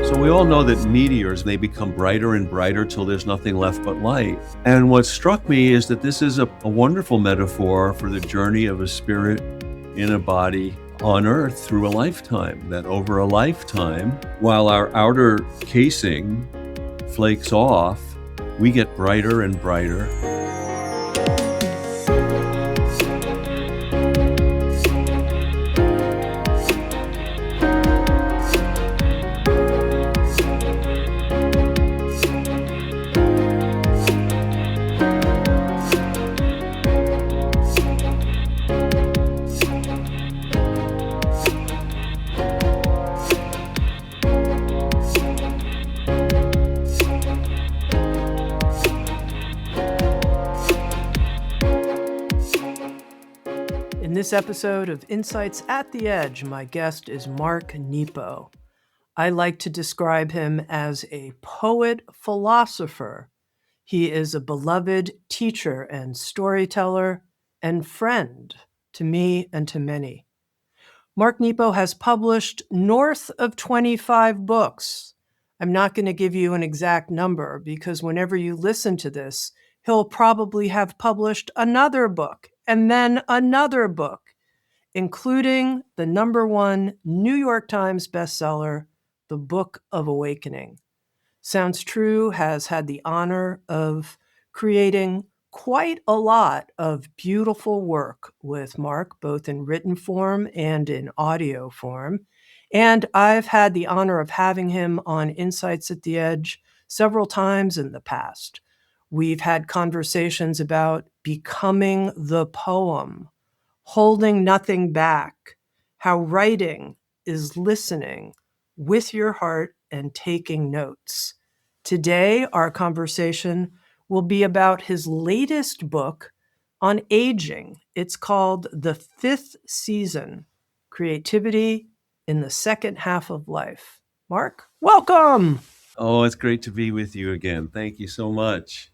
So we all know that meteors, they become brighter and brighter till there's nothing left but light. And what struck me is that this is a wonderful metaphor for the journey of a spirit in a body on earth through a lifetime. That over a lifetime, while our outer casing flakes off, we get brighter and brighter. In this episode of Insights at the Edge, my guest is Mark Nepo. I like to describe him as a poet-philosopher. He is a beloved teacher and storyteller and friend to me and to many. Mark Nepo has published north of 25 books. I'm not going to give you an exact number because whenever you listen to this, he'll probably have published another book and then another book, including the #1 New York Times bestseller, The Book of Awakening. Sounds True has had the honor of creating quite a lot of beautiful work with Mark, both in written form and in audio form. And I've had the honor of having him on Insights at the Edge several times in the past. We've had conversations about becoming the poem, holding nothing back, how writing is listening with your heart and taking notes. Today, our conversation will be about his latest book on aging. It's called The Fifth Season: Creativity in the Second Half of Life. Mark, welcome. Oh, it's great to be with you again. Thank you so much.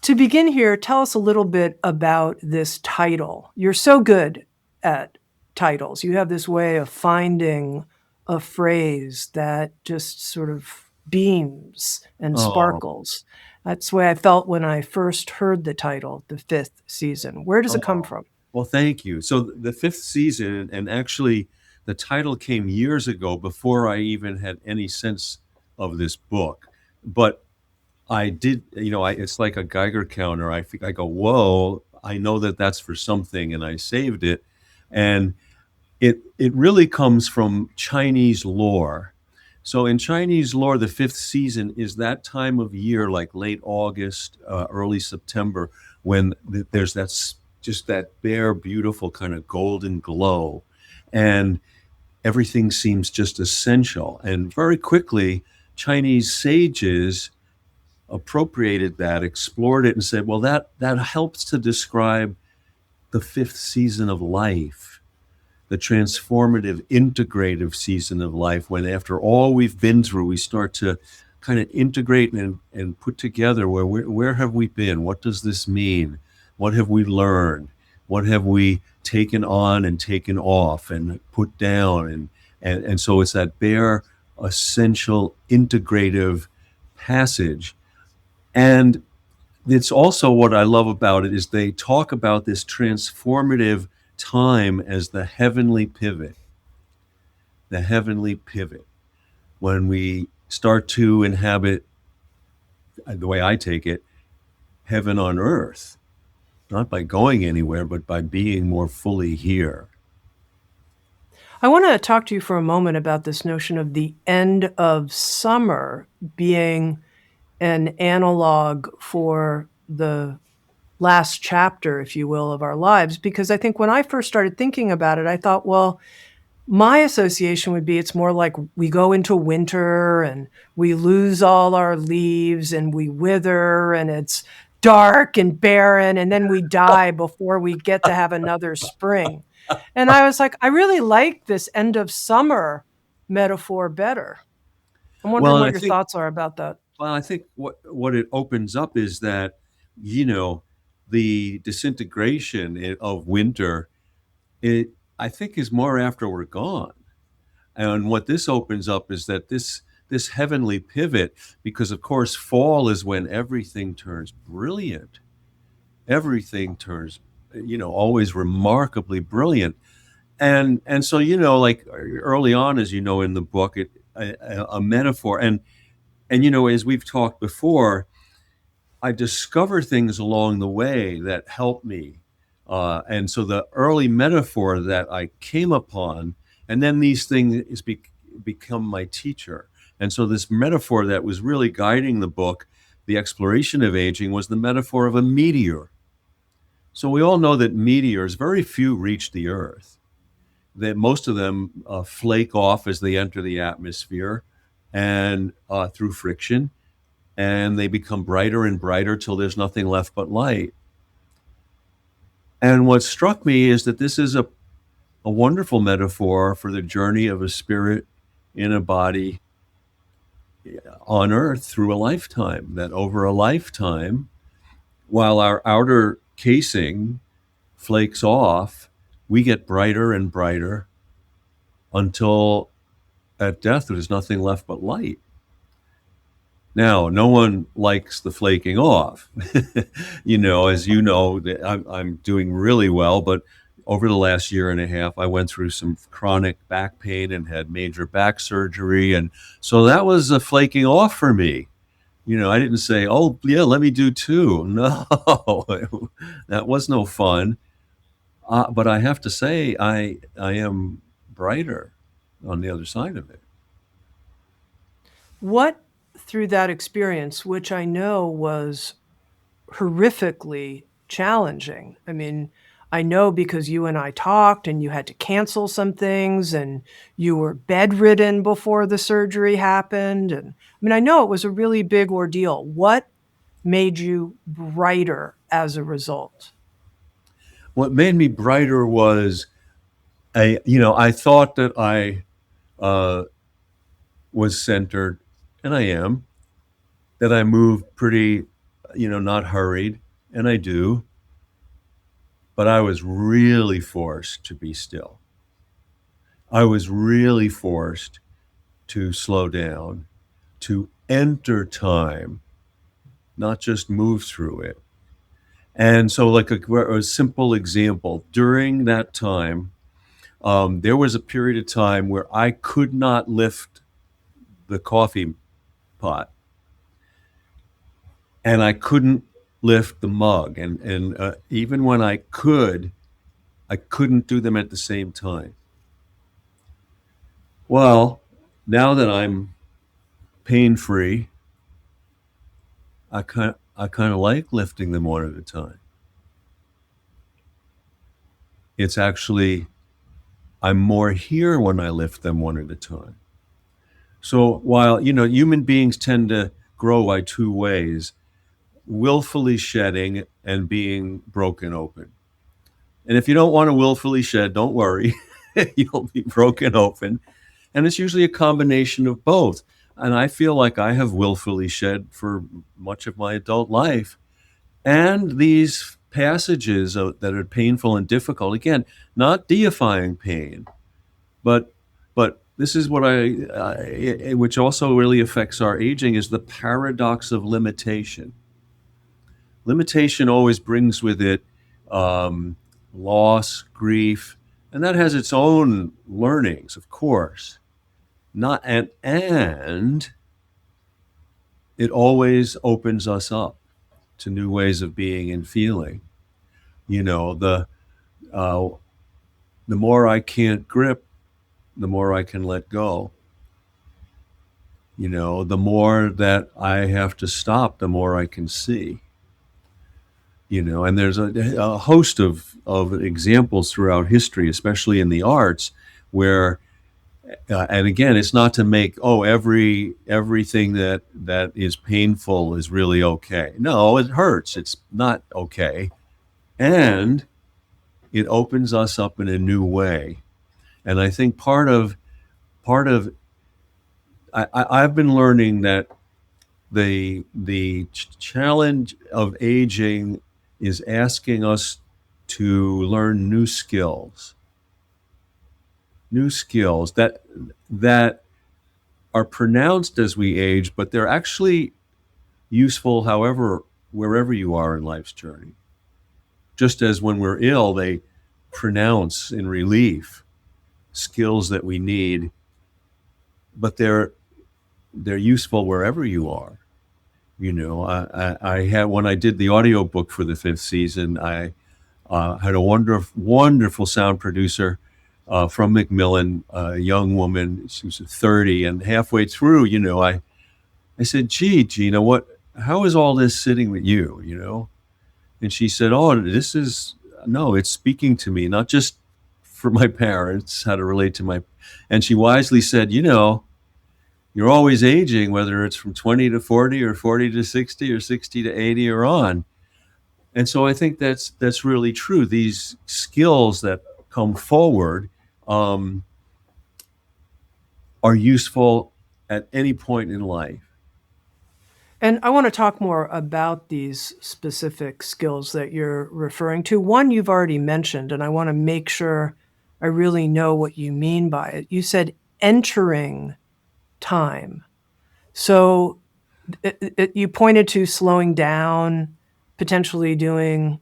To begin here, tell us a little bit about this title. You're so good at titles. You have this way of finding a phrase that just sort of beams and Oh, sparkles. That's the way I felt when I first heard the title, The Fifth Season. Where does it come from? well, thank you. So the fifth season, and actually the title came years ago before I even had any sense of this book. But I did, it's like a Geiger counter. I think I go, whoa, I know that that's for something, and I saved it. And it really comes from Chinese lore. So in Chinese lore, the fifth season is that time of year, like late August, early September, when there's just that bare, beautiful kind of golden glow, and everything seems just essential. And very quickly, Chinese sages appropriated that, explored it, and said, well, that helps to describe the fifth season of life, the transformative, integrative season of life, when after all we've been through, we start to kind of integrate and put together where have we been? What does this mean? What have we learned? What have we taken on and taken off and put down? And so it's that bare, essential, integrative passage. And it's also what I love about it is they talk about this transformative time as the heavenly pivot, when we start to inhabit, the way I take it, heaven on earth, not by going anywhere, but by being more fully here. I want to talk to you for a moment about this notion of the end of summer being an analog for the last chapter, if you will, of our lives. Because I think when I first started thinking about it, I thought, well, my association would be it's more like we go into winter and we lose all our leaves and we wither and it's dark and barren and then we die before we get to have another spring. And I was like, I really like this end of summer metaphor better. I'm wondering Well, what your thoughts are about that. Well, I think what it opens up is that, the disintegration of winter, I think is more after we're gone. And what this opens up is that this this heavenly pivot, because of course fall is when everything turns brilliant. Everything turns, always remarkably brilliant. And so, like early on, as you know in the book, a metaphor, and as we've talked before, I discover things along the way that help me. And so the early metaphor that I came upon, and then these things become my teacher. And so this metaphor that was really guiding the book, the exploration of aging, was the metaphor of a meteor. So we all know that meteors, very few reach the Earth. That most of them flake off as they enter the atmosphere, and through friction, and they become brighter and brighter till there's nothing left but light. And what struck me is that this is a wonderful metaphor for the journey of a spirit in a body on earth through a lifetime. That over a lifetime, while our outer casing flakes off, we get brighter and brighter until at death there's nothing left but light. Now, no one likes the flaking off. As you know, I'm doing really well, but over the last year and a half, I went through some chronic back pain and had major back surgery. And so that was a flaking off for me. I didn't say, oh, yeah, let me do two. No, that was no fun. But I have to say, I am brighter on the other side of it. What, through that experience, which I know was horrifically challenging. I mean, I know because you and I talked and you had to cancel some things and you were bedridden before the surgery happened. And I mean, I know it was a really big ordeal. What made you brighter as a result? What made me brighter was I thought that I uh, was centered, and I am. That I move pretty, not hurried, and I do. But I was really forced to be still. I was really forced to slow down, to enter time, not just move through it. And so, like a simple example, during that time, there was a period of time where I could not lift the coffee pot, and I couldn't lift the mug, and even when I couldn't do them at the same time. Well, now that I'm pain free, I kind of like lifting them one at a time. It's actually, I'm more here when I lift them one at a time. So while human beings tend to grow by two ways: willfully shedding and being broken open. And if you don't want to willfully shed, don't worry. You'll be broken open. And it's usually a combination of both. And I feel like I have willfully shed for much of my adult life. And these passages that are painful and difficult, again, not deifying pain, but this is what which also really affects our aging, is the paradox of limitation. Limitation always brings with it um, loss, grief, and that has its own learnings, of course. Not and it always opens us up to new ways of being and feeling. You know, uh, the more I can't grip, the more I can let go. The more that I have to stop, the more I can see. And there's a host of examples throughout history, especially in the arts, where and again, it's not to make everything that is painful is really okay. No, it hurts. It's not okay, and it opens us up in a new way. And I think part of I've been learning that the challenge of aging is asking us to learn new skills that are pronounced as we age, but they're actually useful, however, wherever you are in life's journey. Just as when we're ill, they pronounce in relief skills that we need, but they're useful wherever you are. I had when I did the audiobook for the fifth season, I had a wonderful sound producer from Macmillan, a young woman. She was 30, and halfway through, I said, "Gee, Gina, how is all this sitting with you?" And she said, "Oh, this is no, it's speaking to me, not just for my parents, how to relate to my." And she wisely said, "You're always aging, whether it's from 20 to 40 or 40 to 60 or 60 to 80 or on." And so I think that's really true. These skills that come forward um, are useful at any point in life. And I want to talk more about these specific skills that you're referring to. One you've already mentioned, and I want to make sure I really know what you mean by it. You said entering time. So you pointed to slowing down, potentially doing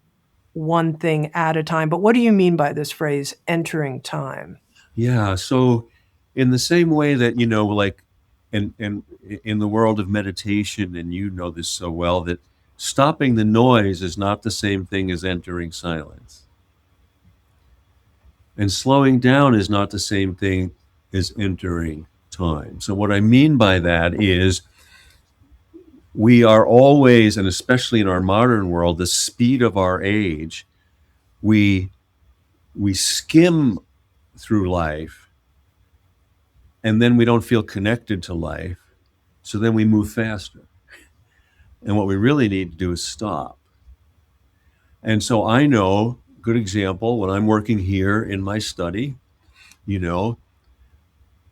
one thing at a time. But what do you mean by this phrase, entering time? Yeah. So, in the same way that like, and in the world of meditation, and you know this so well, that stopping the noise is not the same thing as entering silence, and slowing down is not the same thing as entering time. So, what I mean by that is we are always, and especially in our modern world, the speed of our age, we we skim through life, and then we don't feel connected to life, so then we move faster. And what we really need to do is stop. And so I know, good example, when I'm working here in my study, you know,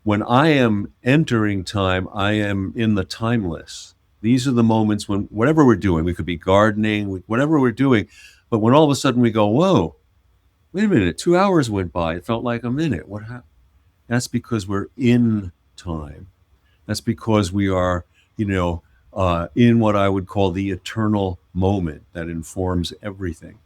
when I am entering time, I am in the timeless. These are the moments when whatever we're doing, we could be gardening, whatever we're doing, but when all of a sudden we go, whoa, wait a minute, 2 hours went by. It felt like a minute. What happened? That's because we're in time. That's because we are, in what I would call the eternal moment that informs everything.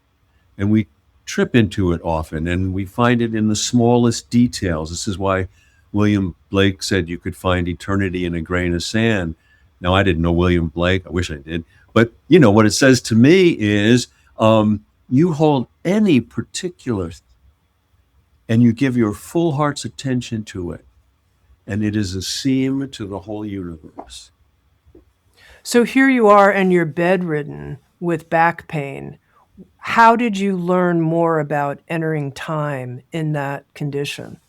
And we trip into it often, and we find it in the smallest details. This is why William Blake said you could find eternity in a grain of sand. Now, I didn't know William Blake. I wish I did. But, what it says to me is you hold any particular and you give your full heart's attention to it, and it is a seam to the whole universe. So here you are and you're bedridden with back pain. How did you learn more about entering time in that condition?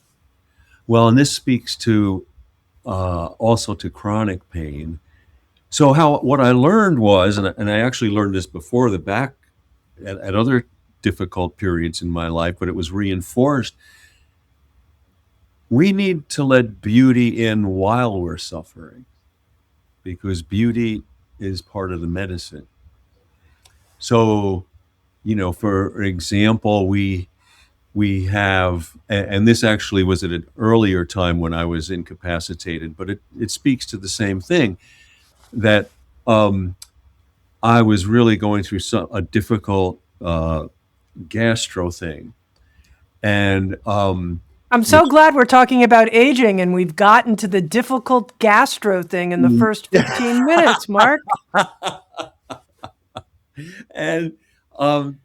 Well, and this speaks to also to chronic pain. So what I learned was, and I actually learned this before the back at other difficult periods in my life, but it was reinforced. We need to let beauty in while we're suffering, because beauty is part of the medicine. So, for example, we have, and this actually was at an earlier time when I was incapacitated, but it speaks to the same thing, that I was really going through a difficult gastro thing. And I'm so which, glad we're talking about aging and we've gotten to the difficult gastro thing in the first 15 minutes, Mark. and um,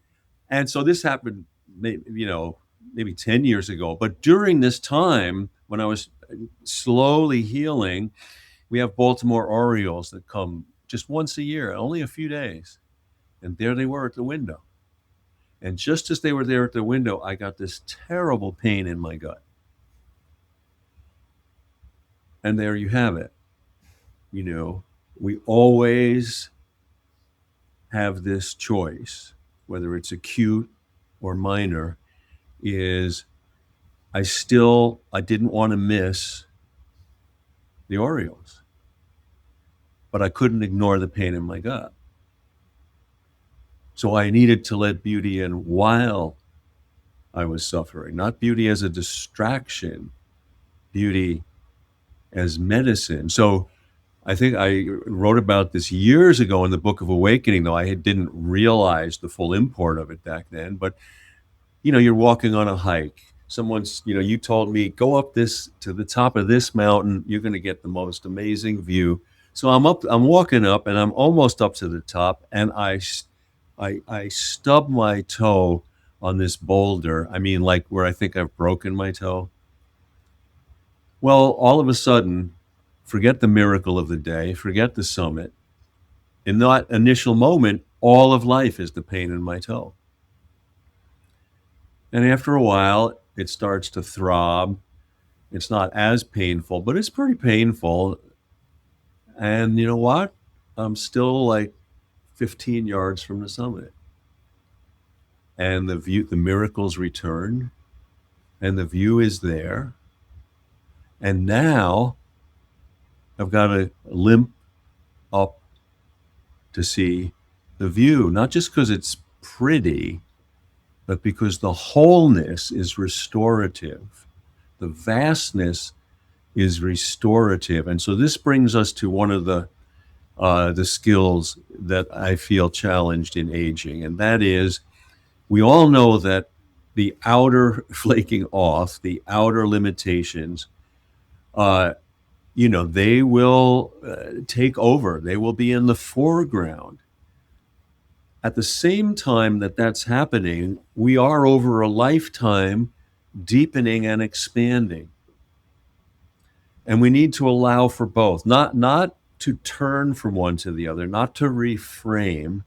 and so this happened, maybe 10 years ago. But during this time, when I was slowly healing, we have Baltimore Orioles that come just once a year, only a few days. And there they were at the window. And just as they were there at the window, I got this terrible pain in my gut. And there you have it. We always have this choice, whether it's acute or minor, is I didn't want to miss the Orioles, but I couldn't ignore the pain in my gut. So I needed to let beauty in while I was suffering, not beauty as a distraction, beauty as medicine. So I think I wrote about this years ago in the Book of Awakening, though didn't realize the full import of it back then. But you're walking on a hike. You told me, go up this to the top of this mountain. You're going to get the most amazing view. So I'm walking up, and I'm almost up to the top, and I stub my toe on this boulder. I mean, like where I think I've broken my toe. Well, all of a sudden, forget the miracle of the day, forget the summit. In that initial moment, all of life is the pain in my toe. And after a while, it starts to throb. It's not as painful, but it's pretty painful. And you know what? I'm still like 15 yards from the summit. And the miracles return, and the view is there. And now I've got to limp up to see the view, not just because it's pretty, but because the wholeness is restorative. The vastness is restorative. And so this brings us to one of the skills that I feel challenged in aging, and that is, we all know that the outer flaking off, the outer limitations, uh, they will take over. They will be in the foreground. At the same time that that's happening, we are over a lifetime deepening and expanding. And we need to allow for both, not to turn from one to the other, not to reframe,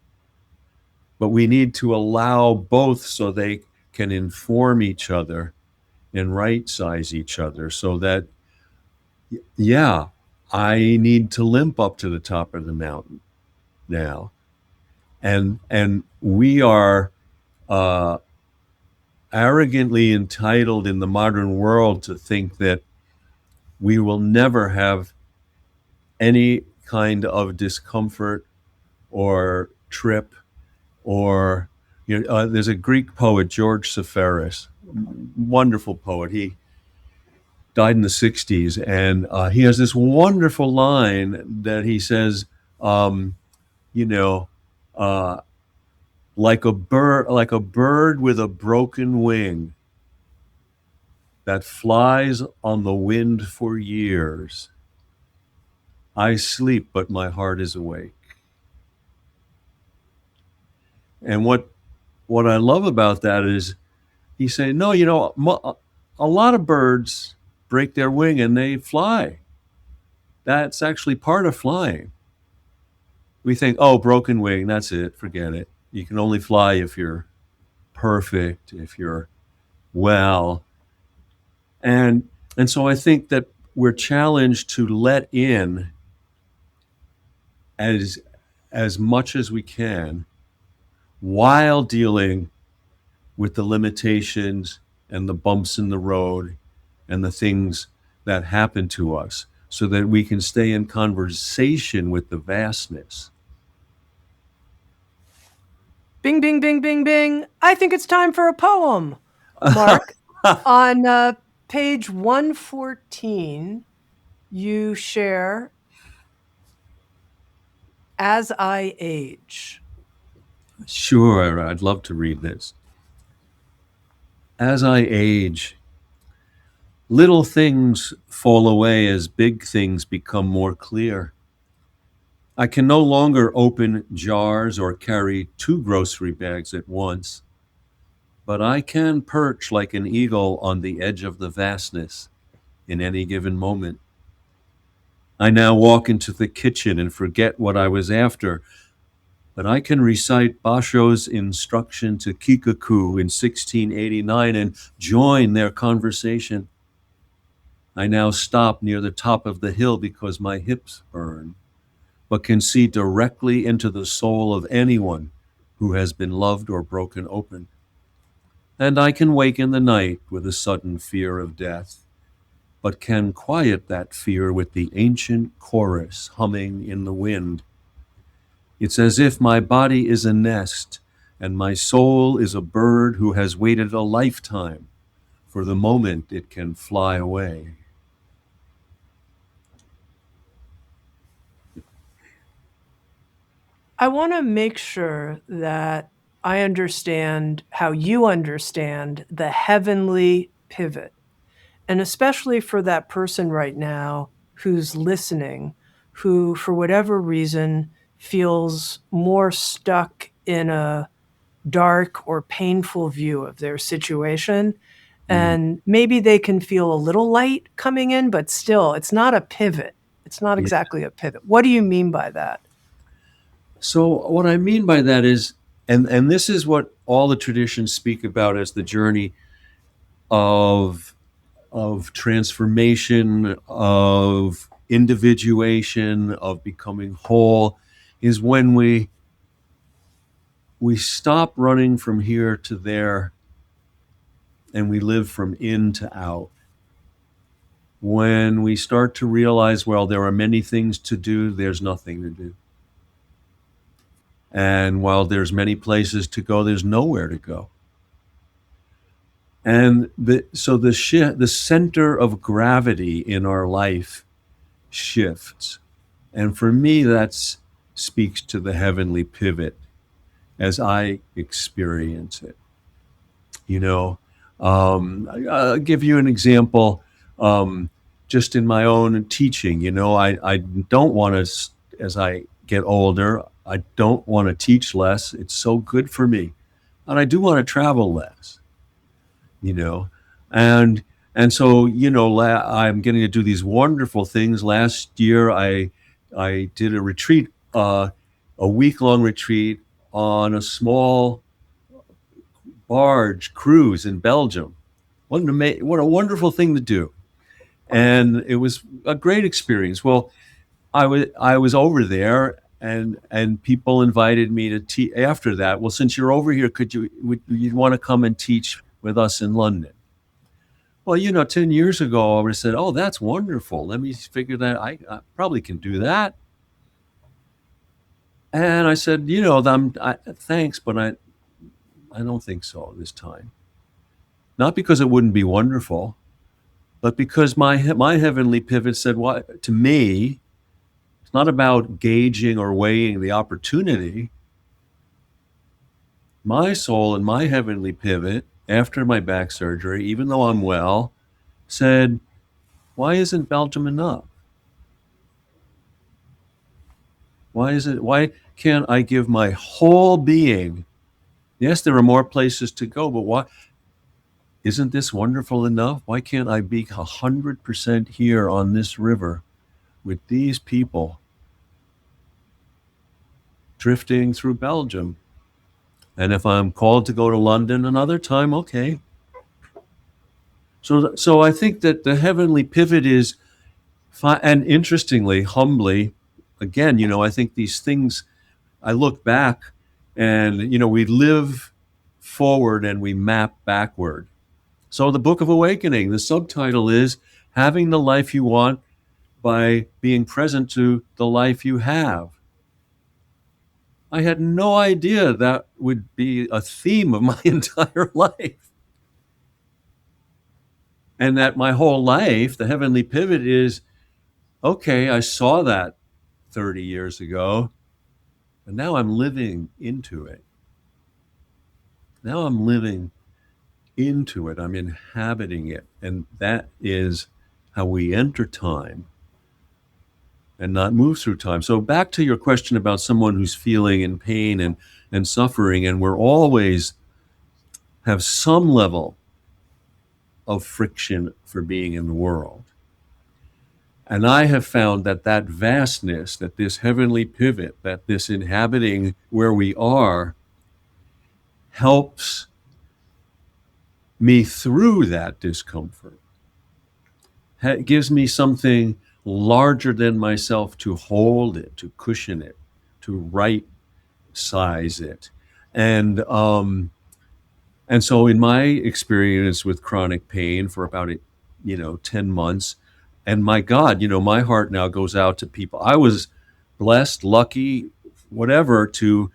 but we need to allow both so they can inform each other and right size each other, so that, yeah, I need to limp up to the top of the mountain now. And we are uh, arrogantly entitled in the modern world to think that we will never have any kind of discomfort or trip, or there's a Greek poet, George Seferis, wonderful poet. He died in the 60s, and he has this wonderful line that he says, um, you know uh, like a bird with a broken wing that flies on the wind for years, I sleep but my heart is awake. And what I love about that is, he's saying, no, a lot of birds break their wing and they fly. That's actually part of flying. We think, oh, broken wing, that's it, forget it. You can only fly if you're perfect, if you're well. And so I think that we're challenged to let in as as much as we can, while dealing with the limitations and the bumps in the road and the things that happen to us, so that we can stay in conversation with the vastness. Bing, bing, bing, bing, bing. I think it's time for a poem. Mark, on page 114, you share As I Age. Sure, I'd love to read this. As I age, little things fall away as big things become more clear. I can no longer open jars or carry two grocery bags at once, but I can perch like an eagle on the edge of the vastness in any given moment. I now walk into the kitchen and forget what I was after, but I can recite Basho's instruction to Kikaku in 1689 and join their conversation. I now stop near the top of the hill because my hips burn, but can see directly into the soul of anyone who has been loved or broken open. And I can wake in the night with a sudden fear of death, but can quiet that fear with the ancient chorus humming in the wind. It's as if my body is a nest and my soul is a bird who has waited a lifetime for the moment it can fly away. I want to make sure that I understand how you understand the heavenly pivot. And especially for that person right now who's listening, who, for whatever reason, feels more stuck in a dark or painful view of their situation. Mhm. And maybe they can feel a little light coming in, but still, it's not a pivot. It's not Yeah. exactly a pivot. What do you mean by that? So what I mean by that is, and this is what all the traditions speak about as the journey of transformation, of individuation, of becoming whole, is when we stop running from here to there and we live from in to out. When we start to realize, well, there are many things to do, there's nothing to do. And while there's many places to go, there's nowhere to go. And so the center of gravity in our life shifts. And for me, that speaks to the heavenly pivot as I experience it. You know, I'll give you an example. Just in my own teaching, I don't want to, as I get older, I don't want to teach less. It's so good for me. And I do want to travel less, you know, and so I'm getting to do these wonderful things. Last year, I did a retreat, a week long retreat on a small barge cruise in Belgium. What a wonderful thing to do, and it was a great experience. Well, I was over there, and people invited me to teach after that. Well, since you're over here, would you want to come and teach with us in London? Well, 10 years ago, I would have said, oh, that's wonderful. Let me figure that. I probably can do that. And I said, thanks, but I don't think so this time. Not because it wouldn't be wonderful, but because my heavenly pivot said, what to me, it's not about gauging or weighing the opportunity. My soul and my heavenly pivot after my back surgery, even though I'm well, said, why isn't Belgium enough? Why can't I give my whole being? Yes, there are more places to go, but why isn't this wonderful enough? Why can't I be 100% here on this river with these people drifting through Belgium? And if I'm called to go to London another time, okay. So I think that the heavenly pivot is, and interestingly, humbly, again, I think these things, I look back and, we live forward and we map backward. So the Book of Awakening, the subtitle is Having the Life You Want by Being Present to the Life You Have. I had no idea that would be a theme of my entire life. And that my whole life, the heavenly pivot is, okay, I saw that 30 years ago, and now I'm living into it. Now I'm living into it. I'm inhabiting it. And that is how we enter time and not move through time. So back to your question about someone who's feeling in pain and suffering, and we're always have some level of friction for being in the world. And I have found that vastness, that this heavenly pivot, that this inhabiting where we are, helps me through that discomfort. It gives me something larger than myself to hold it, to cushion it, to right size it. And and so in my experience with chronic pain for about 10 months, and my God, my heart now goes out to people. I was blessed, lucky, whatever, to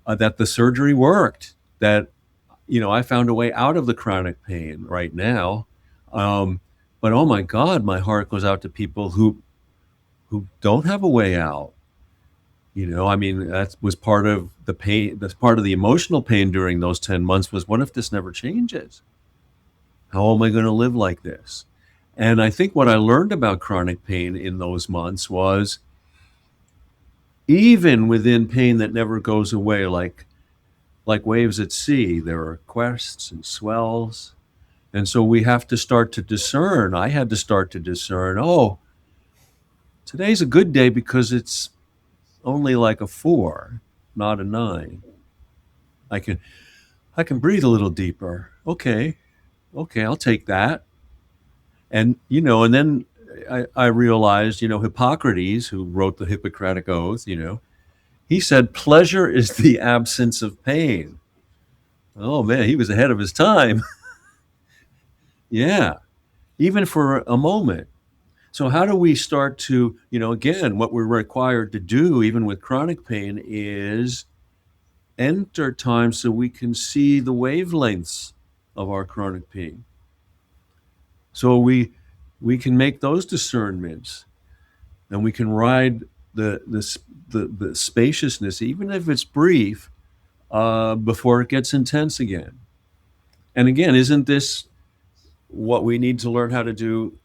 that the surgery worked, that I found a way out of the chronic pain right now. But oh my God, my heart goes out to people who don't have a way out, I mean, that was part of the pain. That's part of the emotional pain during those 10 months was, what if this never changes? How am I going to live like this? And I think what I learned about chronic pain in those months was, even within pain that never goes away, like waves at sea, there are crests and swells. And so we have to start to discern. I had to start to discern, oh, today's a good day because it's only like a 4, not a 9. I can I can breathe a little deeper. Okay. Okay, I'll take that. And then I realized, Hippocrates, who wrote the Hippocratic Oath, he said pleasure is the absence of pain. Oh man, he was ahead of his time. Yeah, even for a moment. So how do we start to, again, what we're required to do, even with chronic pain, is enter time so we can see the wavelengths of our chronic pain. So we can make those discernments, and we can ride the spaciousness, even if it's brief, before it gets intense again. And again, isn't this what we need to learn how to do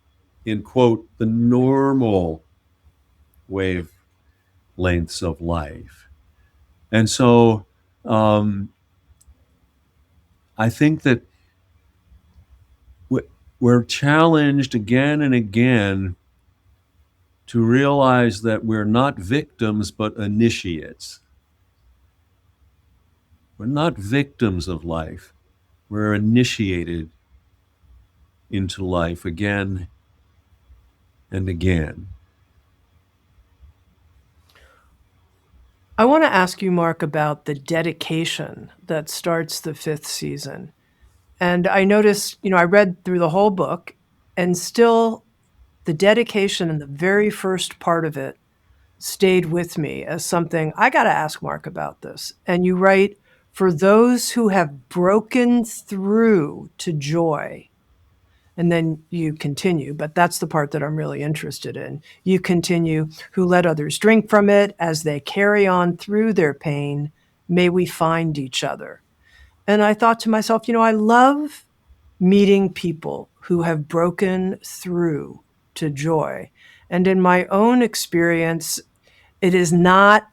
in, quote, the normal wave lengths of life? And so I think that we're challenged again and again to realize that we're not victims but initiates. We're not victims of life. We're initiated into life again and again. I want to ask you, Mark, about the dedication that starts the 5th season. And I noticed, I read through the whole book, and still the dedication in the very first part of it stayed with me as something I got to ask Mark about this. And you write, for those who have broken through to joy. And then you continue, but that's the part that I'm really interested in. You continue, who let others drink from it as they carry on through their pain, may we find each other. And I thought to myself, I love meeting people who have broken through to joy. And in my own experience, it is not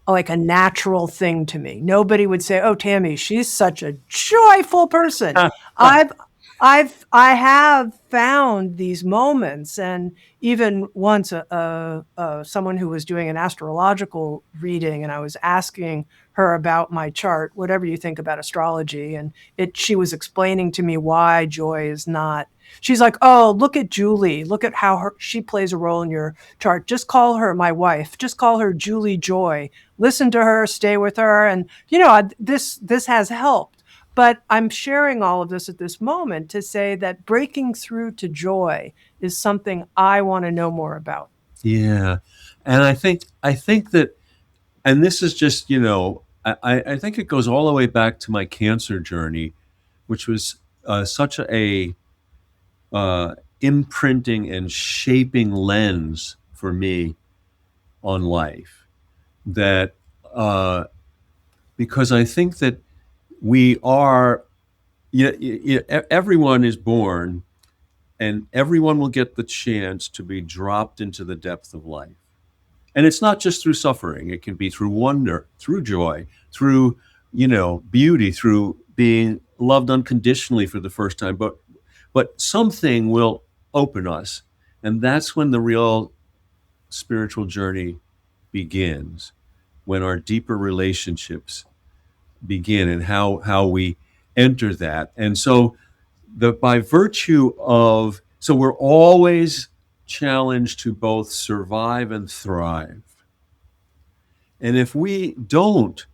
like a natural thing to me. Nobody would say, "Oh, Tami, she's such a joyful person." I've I have found these moments, and even once someone who was doing an astrological reading, and I was asking her about my chart, whatever you think about astrology, and she was explaining to me why joy is not. She's like, "Oh, look at Julie. Look at how she plays a role in your chart. Just call her my wife. Just call her Julie Joy. Listen to her, stay with her." And this has helped. But I'm sharing all of this at this moment to say that breaking through to joy is something I want to know more about. Yeah. And I think that, and this is just, I think it goes all the way back to my cancer journey, which was such a imprinting and shaping lens for me on life, that because I think that we are, everyone is born, and everyone will get the chance to be dropped into the depth of life. And it's not just through suffering, it can be through wonder, through joy, through, beauty, through being loved unconditionally for the first time. But something will open us. And that's when the real spiritual journey begins, when our deeper relationships begin, and how we enter that. And so by virtue of, so we're always challenged to both survive and thrive. And if we don't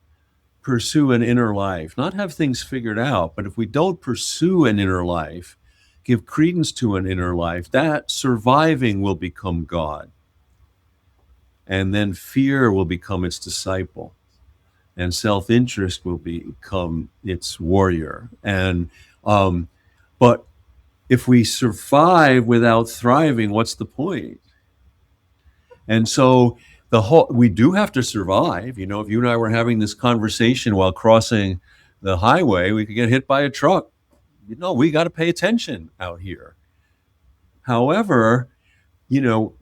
pursue an inner life, not have things figured out, but if we don't pursue an inner life, give credence to an inner life, that surviving will become God. And then fear will become its disciple, and self-interest will become its warrior. But if we survive without thriving, what's the point? And so we do have to survive. You know, if you and I were having this conversation while crossing the highway, we could get hit by a truck. You know, we got to pay attention out here. However, you know,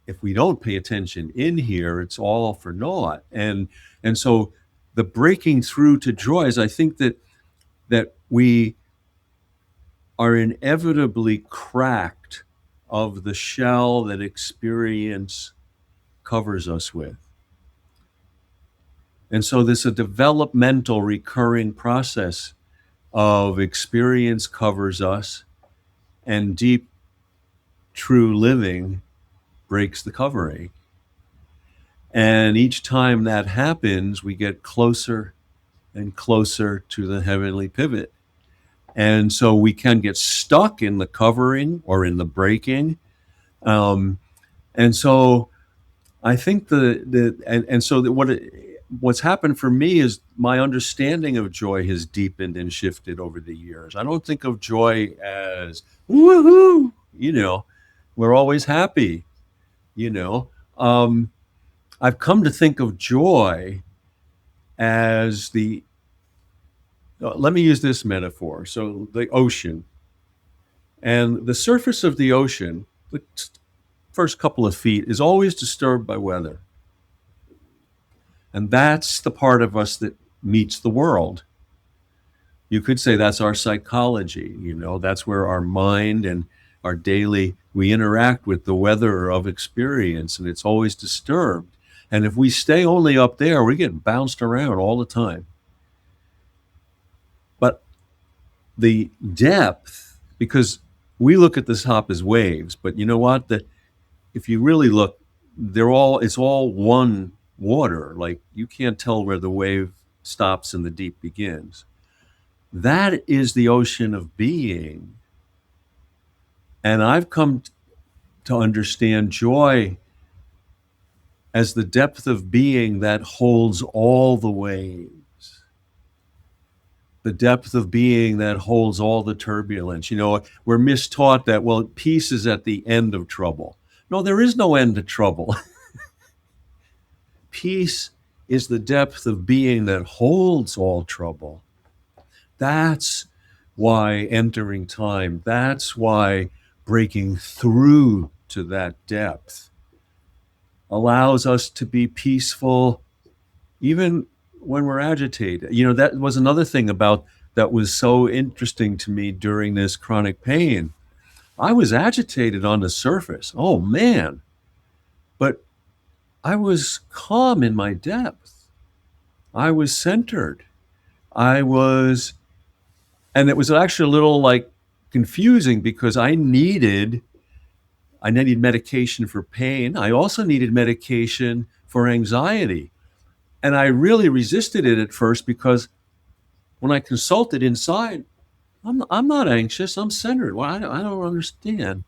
if we don't pay attention in here, it's all for naught. And so the breaking through to joy is, I think that we are inevitably cracked of the shell that experience covers us with. And so there's a developmental recurring process of experience covers us, and deep true living breaks the covering. And each time that happens, we get closer and closer to the heavenly pivot. And so we can get stuck in the covering or in the breaking. And so I think what's happened for me is my understanding of joy has deepened and shifted over the years. I don't think of joy as woohoo, you know, we're always happy, you know. I've come to think of joy as let me use this metaphor. So the ocean, and the surface of the ocean, the first couple of feet, is always disturbed by weather. And that's the part of us that meets the world. You could say that's our psychology, you know, that's where our mind and our daily, we interact with the weather of experience, and it's always disturbed. And if we stay only up there, we get bounced around all the time. But the depth, because we look at the top as waves, but you know what? If you really look, it's all one water. Like, you can't tell where the wave stops and the deep begins. That is the ocean of being. And I've come to understand joy as the depth of being that holds all the waves, the depth of being that holds all the turbulence. You know, we're mistaught that, well, peace is at the end of trouble. No, there is no end to trouble. Peace is the depth of being that holds all trouble. That's why entering time, that's why breaking through to that depth allows us to be peaceful even when we're agitated. You know, that was another thing that was so interesting to me during this chronic pain. I was agitated on the surface. Oh man. But I was calm in my depth. I was centered. And it was actually a little like confusing because I needed medication for pain. I also needed medication for anxiety. And I really resisted it at first because when I consulted inside, I'm not anxious, I'm centered. Well, I don't understand.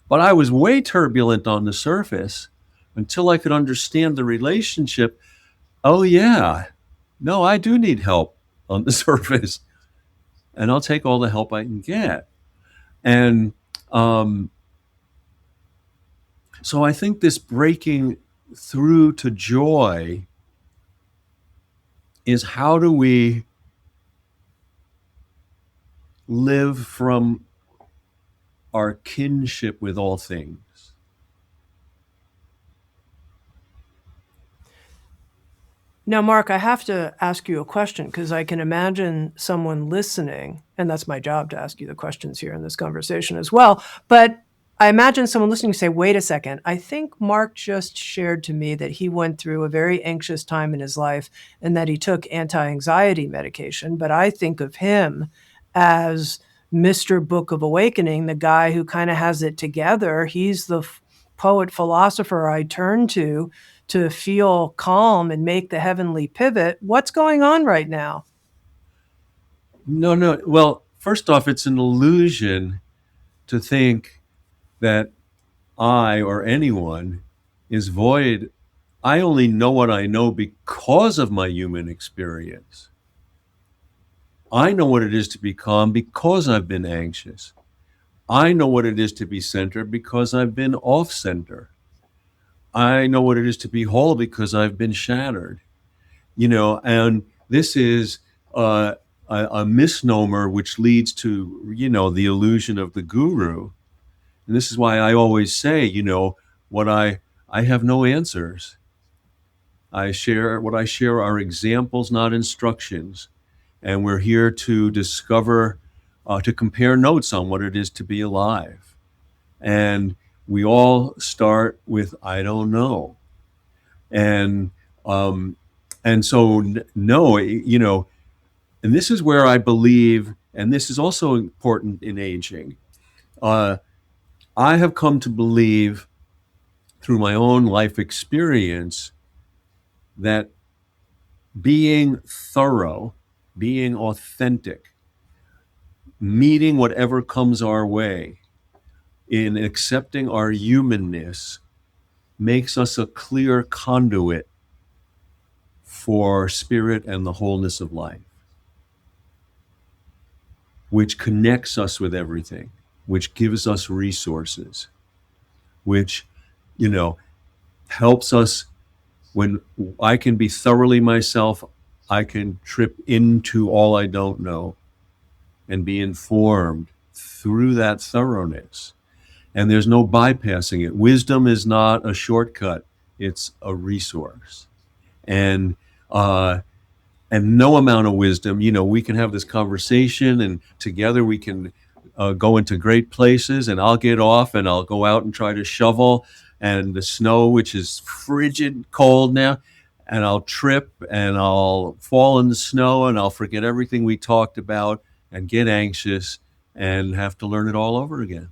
But I was way turbulent on the surface until I could understand the relationship. Oh, yeah, no, I do need help on the surface, and I'll take all the help I can get. And so I think this breaking through to joy is, how do we live from our kinship with all things? Now, Mark, I have to ask you a question because I can imagine someone listening, and that's my job to ask you the questions here in this conversation as well. But I imagine someone listening say, wait a second, I think Mark just shared to me that he went through a very anxious time in his life and that he took anti-anxiety medication. But I think of him as Mr. Book of Awakening, the guy who kind of has it together. He's the poet philosopher I turn to feel calm and make the heavenly pivot. What's going on right now? No. Well, first off, it's an illusion to think that I or anyone is void. I only know what I know because of my human experience. I know what it is to be calm because I've been anxious. I know what it is to be centered because I've been off center. I know what it is to be whole because I've been shattered, and this is uh, a misnomer which leads to, the illusion of the guru. And this is why I always say, what I have no answers. What I share are examples, not instructions. And we're here to discover, to compare notes on what it is to be alive. And we all start with, I don't know. And, um, and so, no, and this is where I believe, and this is also important in aging. Uh, I have come to believe through my own life experience that being thorough, being authentic, meeting whatever comes our way, in accepting our humanness, makes us a clear conduit for spirit and the wholeness of life, which connects us with everything, which gives us resources, which, you know, helps us. When I can be thoroughly myself, I can trip into all I don't know and be informed through that thoroughness. And there's no bypassing it. Wisdom is not a shortcut, it's a resource. And uh, and no amount of wisdom, we can have this conversation and together we can go into great places, and I'll get off and I'll go out and try to shovel and the snow, which is frigid cold now, and I'll trip and I'll fall in the snow and I'll forget everything we talked about and get anxious and have to learn it all over again.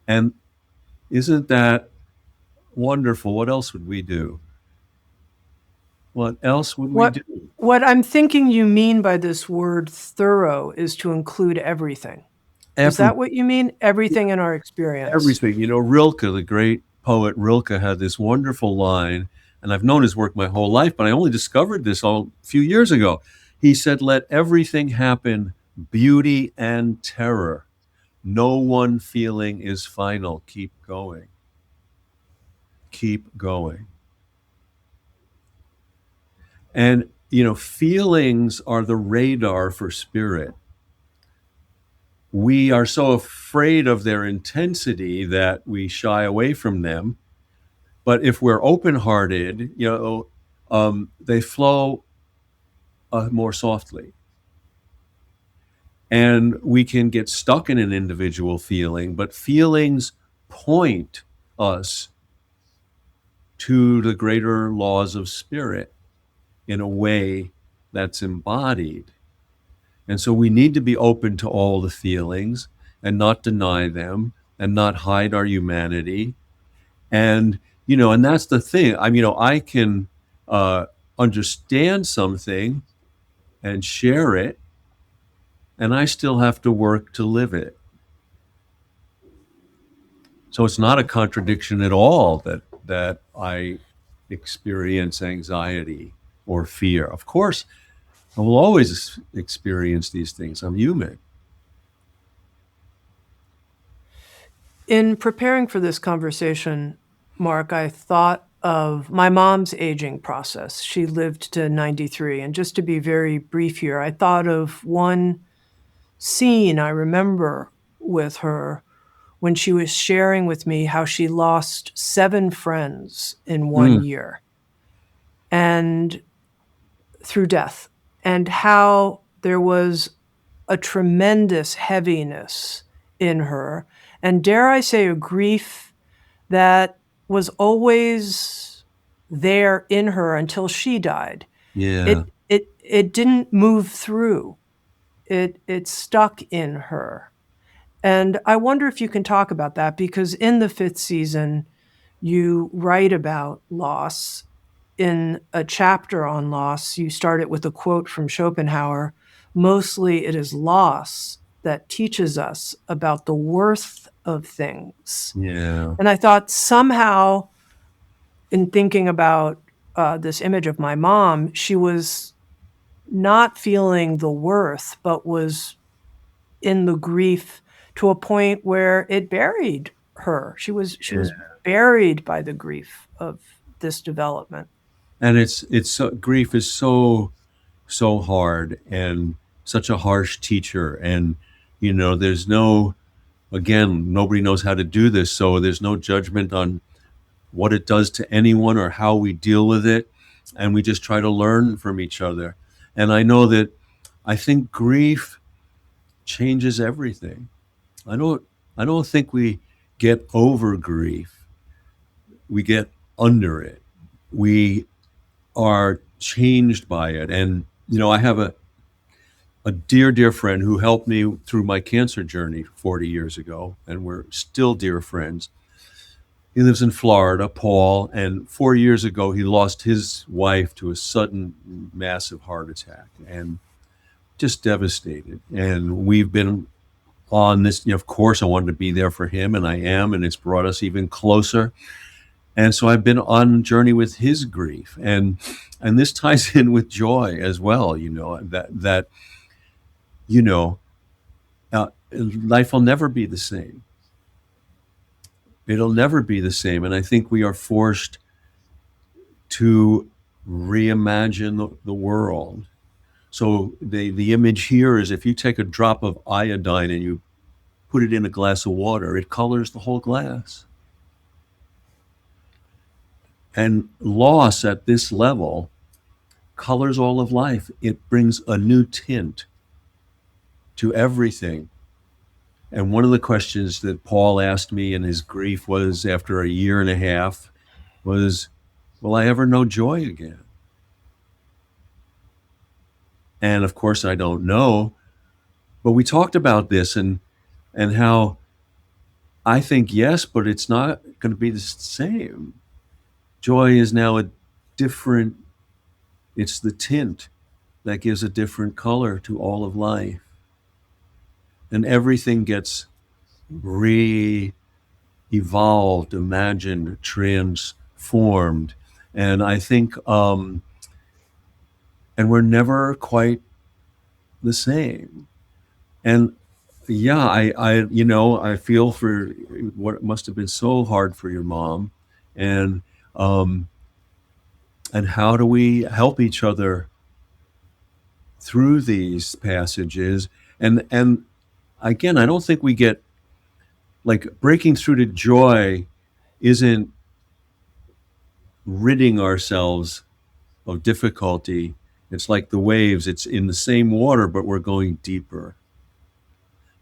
And isn't that wonderful? What else would we do? What else would we What do? what I'm thinking you mean by this word thorough is to include everything. Is Every that what you mean? Everything in our experience. everything. Rilke, the great poet Rilke, had this wonderful line, and I've known his work my whole life, but I only discovered this a few years ago. He said, "Let everything happen, beauty and terror. No one feeling is final. Keep going. Keep going." And, feelings are the radar for spirit. We are so afraid of their intensity that we shy away from them. But if we're open hearted, they flow more softly. And we can get stuck in an individual feeling, but feelings point us to the greater laws of spirit in a way that's embodied. And so we need to be open to all the feelings and not deny them and not hide our humanity. And, and that's the thing. I can understand something and share it, and I still have to work to live it. So it's not a contradiction at all that I experience anxiety or fear. Of course, I will always experience these things. I'm human. In preparing for this conversation, Mark, I thought of my mom's aging process. She lived to 93. And just to be very brief here, I thought of one scene I remember with her when she was sharing with me how she lost 7 friends in one Mm, year and through death, and how there was a tremendous heaviness in her, and dare I say, a grief that was always there in her until she died. yeah, It didn't move through. It stuck in her. And I wonder if you can talk about that, because in the 5th season, you write about loss. In a chapter on loss, you start it with a quote from Schopenhauer: "Mostly it is loss that teaches us about the worth of things." yeah, And I thought somehow, in thinking about this image of my mom, she was not feeling the worth, but was in the grief to a point where it buried her. She was yeah, buried by the grief of this development. And it's so, grief is so hard and such a harsh teacher. And there's no, again, nobody knows how to do this, so there's no judgment on what it does to anyone or how we deal with it, and we just try to learn from each other. And I think grief changes everything. I don't think we get over grief. We get under it. We are changed by it. And I have a dear friend who helped me through my cancer journey 40 years ago, and we're still dear friends. He lives in Florida, Paul, and 4 years ago he lost his wife to a sudden massive heart attack, and just devastated. And we've been on this, of course I wanted to be there for him, and I am, and it's brought us even closer. And so I've been on a journey with his grief, and this ties in with joy as well. That you know life will never be the same. It'll never be the same, and I think we are forced to reimagine the world. So the image here is, if you take a drop of iodine and you put it in a glass of water, it colors the whole glass. And loss at this level colors all of life. It brings a new tint to everything. And one of the questions that Paul asked me in his grief was, after a year and a half, was, will I ever know joy again? And of course I don't know, but we talked about this, and how I think yes, but it's not going to be the same. Joy is now a different, it's the tint that gives a different color to all of life. And everything gets re evolved, imagined, transformed. And I think, and we're never quite the same. And yeah, I feel for what must have been so hard for your mom, and um, and how do we help each other through these passages? And again, I don't think we get, like, breaking through to joy isn't ridding ourselves of difficulty. It's like the waves. It's in the same water, but we're going deeper.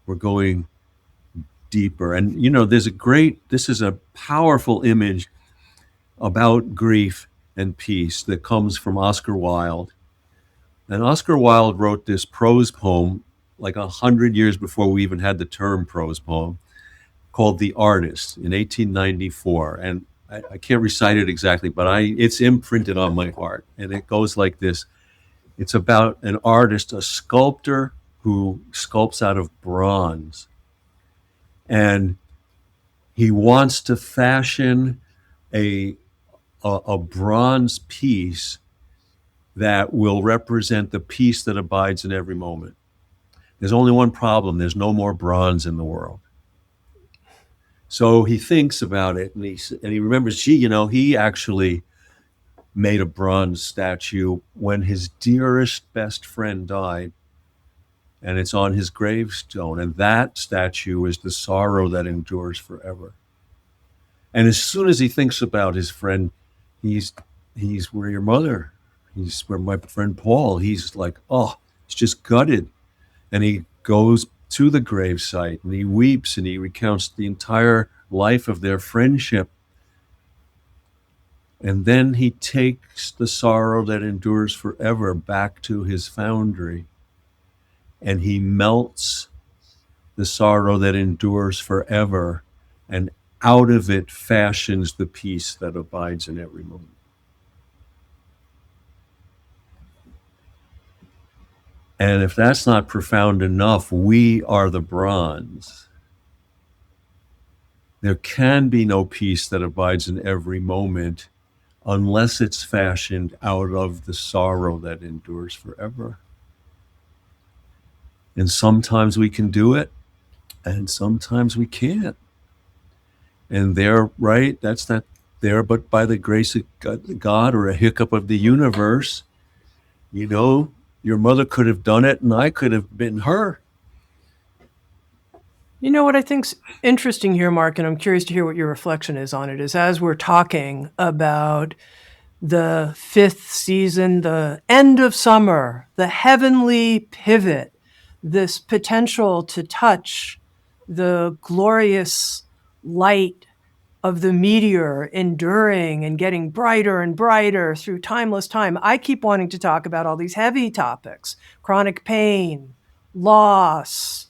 We're going deeper. And this is a powerful image about grief and peace that comes from Oscar Wilde. And Oscar Wilde wrote this prose poem like 100 years before we even had the term prose poem, called The Artist, in 1894. And I can't recite it exactly, but it's imprinted on my heart. And it goes like this. It's about an artist, a sculptor who sculpts out of bronze. And he wants to fashion a, a bronze piece that will represent the peace that abides in every moment. There's only one problem: there's no more bronze in the world. So he thinks about it, and he remembers, he actually made a bronze statue when his dearest best friend died, and it's on his gravestone. And that statue is the sorrow that endures forever. And as soon as he thinks about his friend, he's where your mother, he's where my friend Paul. He's like, oh, he's just gutted, and he goes to the gravesite and he weeps and he recounts the entire life of their friendship. And then he takes the sorrow that endures forever back to his foundry, and he melts the sorrow that endures forever, and out of it fashions the peace that abides in every moment. And if that's not profound enough, we are the bronze. There can be no peace that abides in every moment unless it's fashioned out of the sorrow that endures forever. And sometimes we can do it, and sometimes we can't. And there, right? That's not there, but by the grace of God or a hiccup of the universe, you know, your mother could have done it and I could have been her. You know what I think's interesting here, Mark, and I'm curious to hear what your reflection is on it, is as we're talking about the fifth season, the end of summer, the heavenly pivot, this potential to touch the glorious light of the meteor enduring and getting brighter and brighter through timeless time. I keep wanting to talk about all these heavy topics: chronic pain, loss,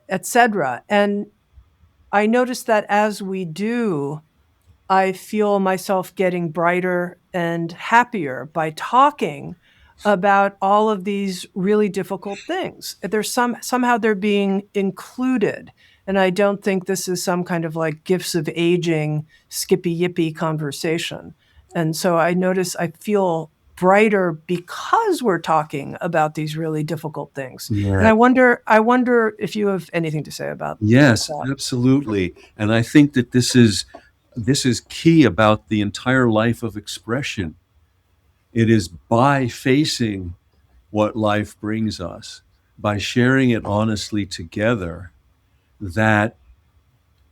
etc. And I notice that as we do, I feel myself getting brighter and happier by talking about all of these really difficult things. There's somehow they're being included. And I don't think this is some kind of like gifts of aging, skippy yippy conversation. And so I notice I feel brighter because we're talking about these really difficult things. And Yeah. I wonder if you have anything to say about Yes, that. absolutely. And I think that this is key about the entire life of expression. It is by facing what life brings us, by sharing it honestly together, that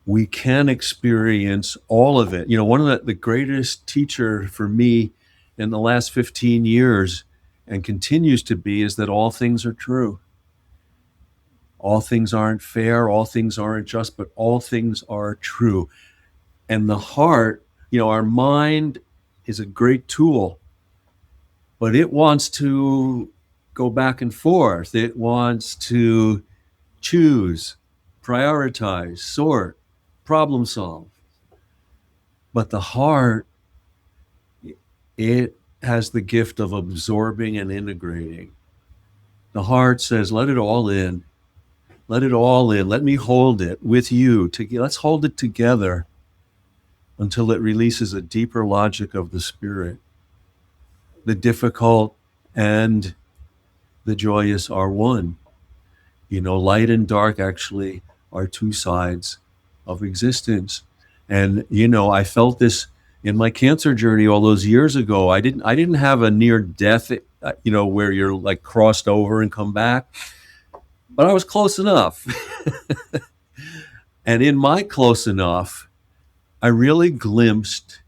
we can experience all of it. You know, one of the greatest teacher for me in the last 15 years and continues to be is that all things are true. All things aren't fair, all things aren't just, but all things are true. And the heart, our mind is a great tool, but it wants to go back and forth. It wants to choose, prioritize, sort, problem solve. But the heart, it has the gift of absorbing and integrating. The heart says, let it all in. Let it all in. Let me hold it with you. Let's hold it together until it releases a deeper logic of the spirit. The difficult and the joyous are one. Light and dark actually are two sides of existence. And I felt this in my cancer journey all those years ago. I didn't have a near death, where you're like crossed over and come back, but I was close enough. And in my close enough, I really glimpsed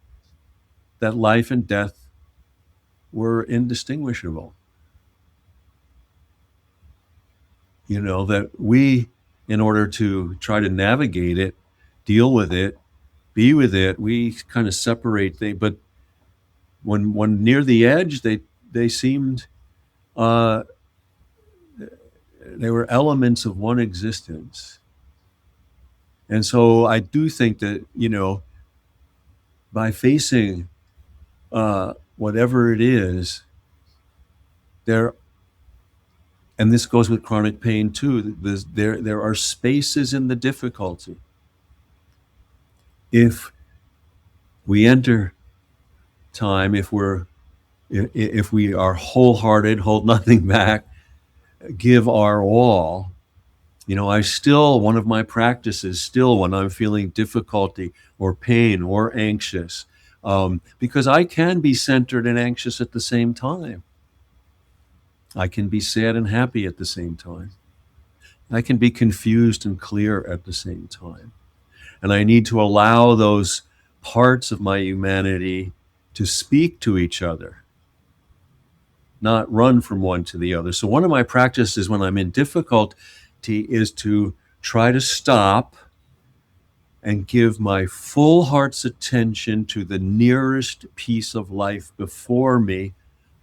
that life and death were indistinguishable. That we, in order to try to navigate it, deal with it, be with it, we kind of separate things. But when near the edge, they seemed uh, they were elements of one existence. And so I do think that by facing whatever it is, there, and this goes with chronic pain too. There are spaces in the difficulty. If we enter time, if we are wholehearted, hold nothing back, give our all. One of my practices still when I'm feeling difficulty or pain or anxious, because I can be centered and anxious at the same time. I can be sad and happy at the same time. I can be confused and clear at the same time. And I need to allow those parts of my humanity to speak to each other, not run from one to the other. So one of my practices when I'm in difficulty is to try to stop and give my full heart's attention to the nearest piece of life before me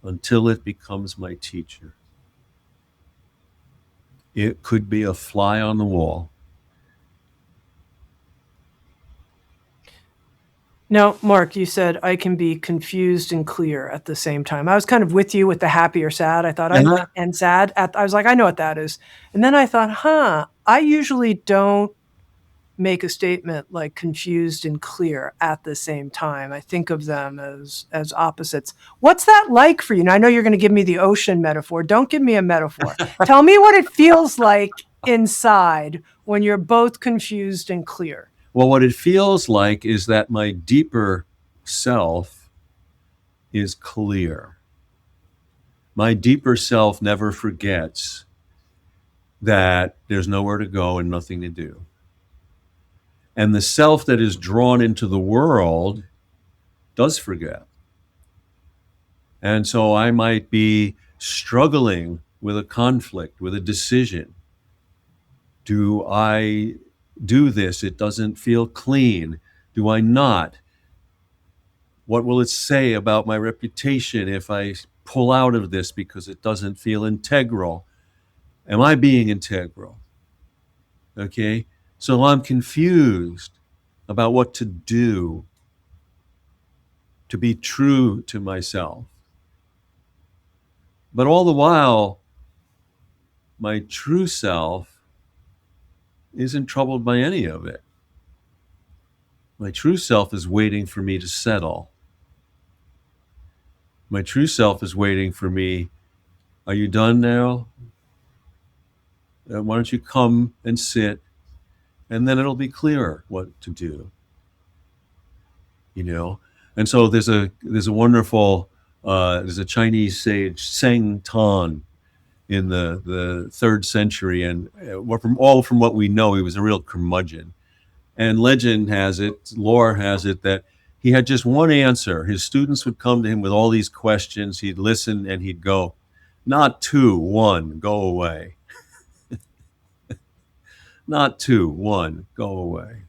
until it becomes my teacher. It could be a fly on the wall. Now, Mark, you said I can be confused and clear at the same time. I was kind of with you with the happy or sad. I thought Uh-huh. and sad. I was like, I know what that is. And then I thought, I usually don't make a statement like confused and clear at the same time. I think of them as opposites. What's that like for you? Now, I know you're going to give me the ocean metaphor. Don't give me a metaphor. Tell me what it feels like inside when you're both confused and clear. Well, what it feels like is that my deeper self is clear. My deeper self never forgets that there's nowhere to go and nothing to do. And the self that is drawn into the world does forget. And so I might be struggling with a conflict, with a decision. Do I do this? It doesn't feel clean. Do I not? What will it say about my reputation if I pull out of this because it doesn't feel integral? Am I being integral? Okay. So I'm confused about what to do to be true to myself. But all the while, my true self isn't troubled by any of it. My true self is waiting for me to settle. My true self is waiting for me. Are you done now? Why don't you come and sit, and then it'll be clearer what to do. You know, and so there's a wonderful there's a Chinese sage Seng Tan in the third century, and from what we know, he was a real curmudgeon. And legend has it, lore has it, that he had just one answer. His students would come to him with all these questions. He'd listen and he'd go, "Not two, one, go away. Not two, one, go away."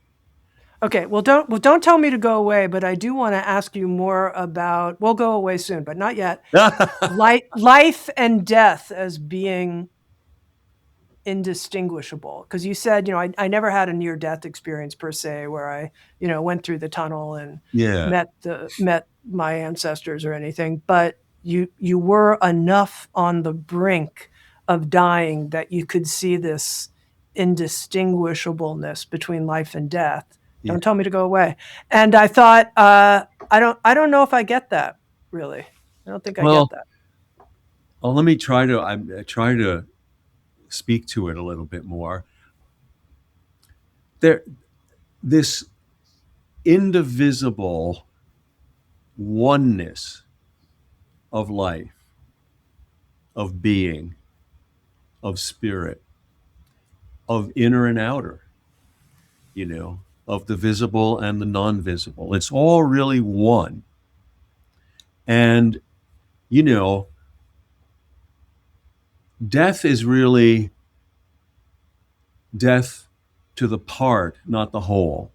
Okay, well, don't tell me to go away, but I do want to ask you more about. We'll go away soon, but not yet. Life and death as being indistinguishable, because you said, I never had a near death experience per se, where I, went through the tunnel and Yeah, met my ancestors or anything, but you were enough on the brink of dying that you could see this indistinguishableness between life and death. yeah. Don't tell me to go away. And I thought, I don't know if I get that, really. I don't think I get Well, that. let me try to I try to speak to it a little bit more. There, this indivisible oneness of life, of being, of spirit, of inner and outer, of the visible and the non-visible. It's all really one. And, you know, death is really death to the part, not the whole.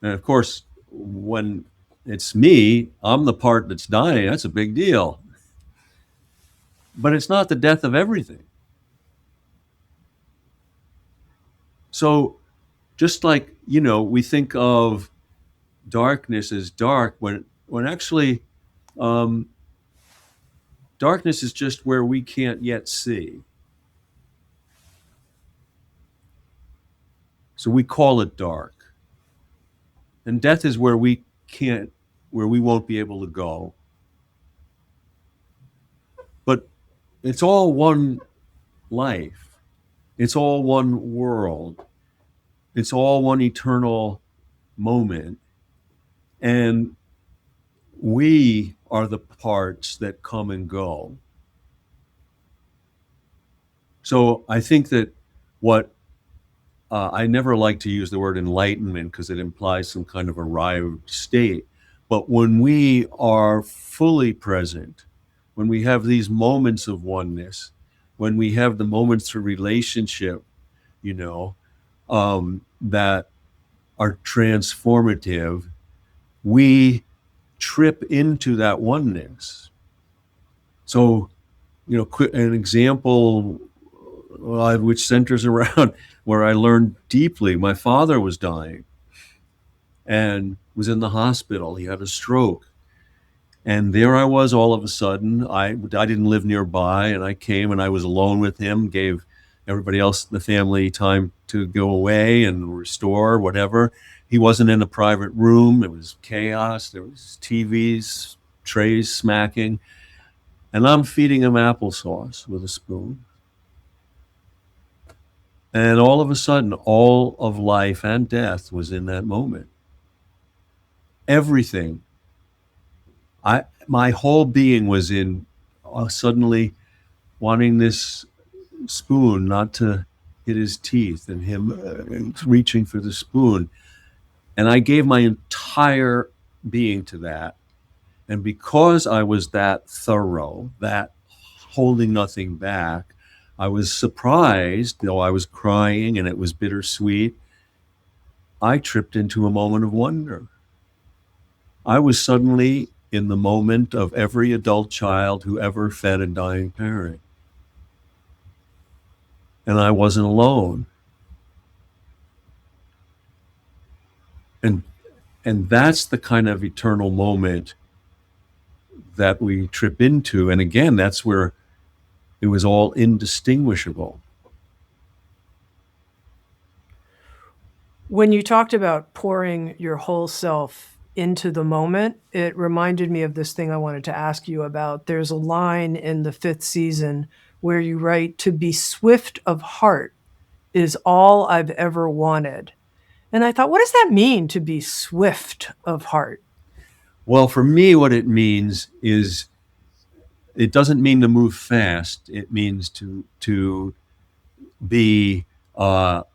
And of course, when it's me, I'm the part that's dying. That's a big deal. But it's not the death of everything. So just like, we think of darkness as dark when actually um, darkness is just where we can't yet see. So we call it dark. And death is where we won't be able to go. But it's all one life. It's all one world. It's all one eternal moment. And we are the parts that come and go. So I think that what I never like to use the word enlightenment because it implies some kind of arrived state. But when we are fully present, when we have these moments of oneness, when we have the moments of relationship, that are transformative, we trip into that oneness. So, an example which centers around where I learned deeply. My father was dying and was in the hospital. He had a stroke. And there I was all of a sudden. I didn't live nearby, and I came and I was alone with him, gave everybody else in the family time to go away and restore whatever. He wasn't in a private room. It was chaos. There was TVs, trays smacking. And I'm feeding him applesauce with a spoon. And all of a sudden, all of life and death was in that moment. Everything. My whole being was in suddenly wanting this spoon not to hit his teeth, and him reaching for the spoon. And I gave my entire being to that. And because I was that thorough, that holding nothing back, I was surprised, though I was crying and it was bittersweet. I tripped into a moment of wonder. I was suddenly in the moment of every adult child who ever fed a dying parent. And I wasn't alone. And and that's the kind of eternal moment that we trip into. And again, that's where it was all indistinguishable. When you talked about pouring your whole self into the moment, it reminded me of this thing I wanted to ask you about. There's a line in the 5th season where you write, "To be swift of heart is all I've ever wanted." And I thought, what does that mean, to be swift of heart? Well, for me, what it means is it doesn't mean to move fast. It means to be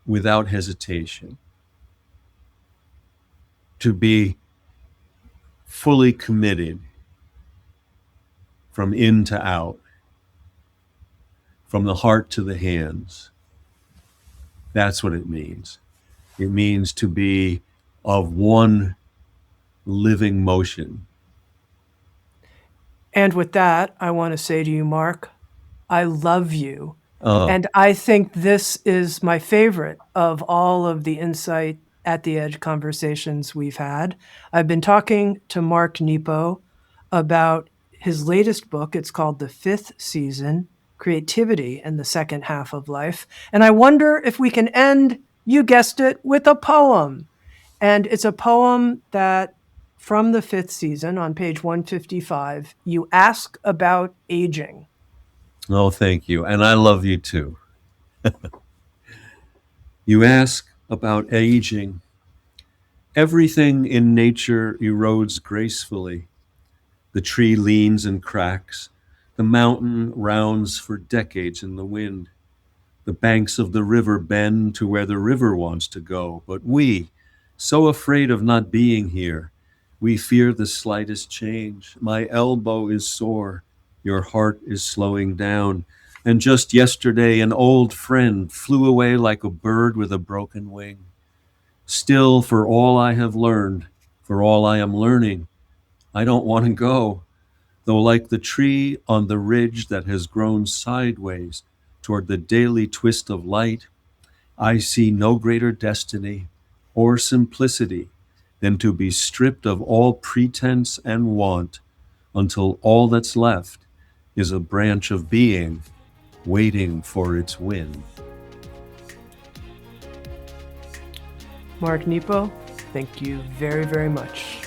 without hesitation, to be fully committed from in to out, from the heart to the hands. That's what it means. It means to be of one living motion. And with that, I want to say to you, Mark, I love you. Oh, And I think this is my favorite of all of the Insight at the Edge conversations we've had. I've been talking to Mark Nepo about his latest book. It's called The 5th Season, Creativity in the Second Half of Life. And I wonder if we can end, you guessed it, with a poem. And it's a poem that, from the 5th season, on page 155, you ask about aging. oh, thank you. And I love you too. You ask about aging. Everything in nature erodes gracefully. The tree leans and cracks. The mountain rounds for decades in the wind. The banks of the river bend to where the river wants to go. But we, so afraid of not being here, we fear the slightest change. My elbow is sore. Your heart is slowing down. And just yesterday, an old friend flew away like a bird with a broken wing. Still, for all I have learned, for all I am learning, I don't want to go. Though, like the tree on the ridge that has grown sideways toward the daily twist of light, I see no greater destiny or simplicity than to be stripped of all pretense and want until all that's left is a branch of being waiting for its wind. Mark Nepo, thank you very, very much.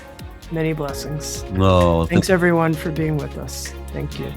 Many blessings. Oh, Thanks, everyone, for being with us. Thank you.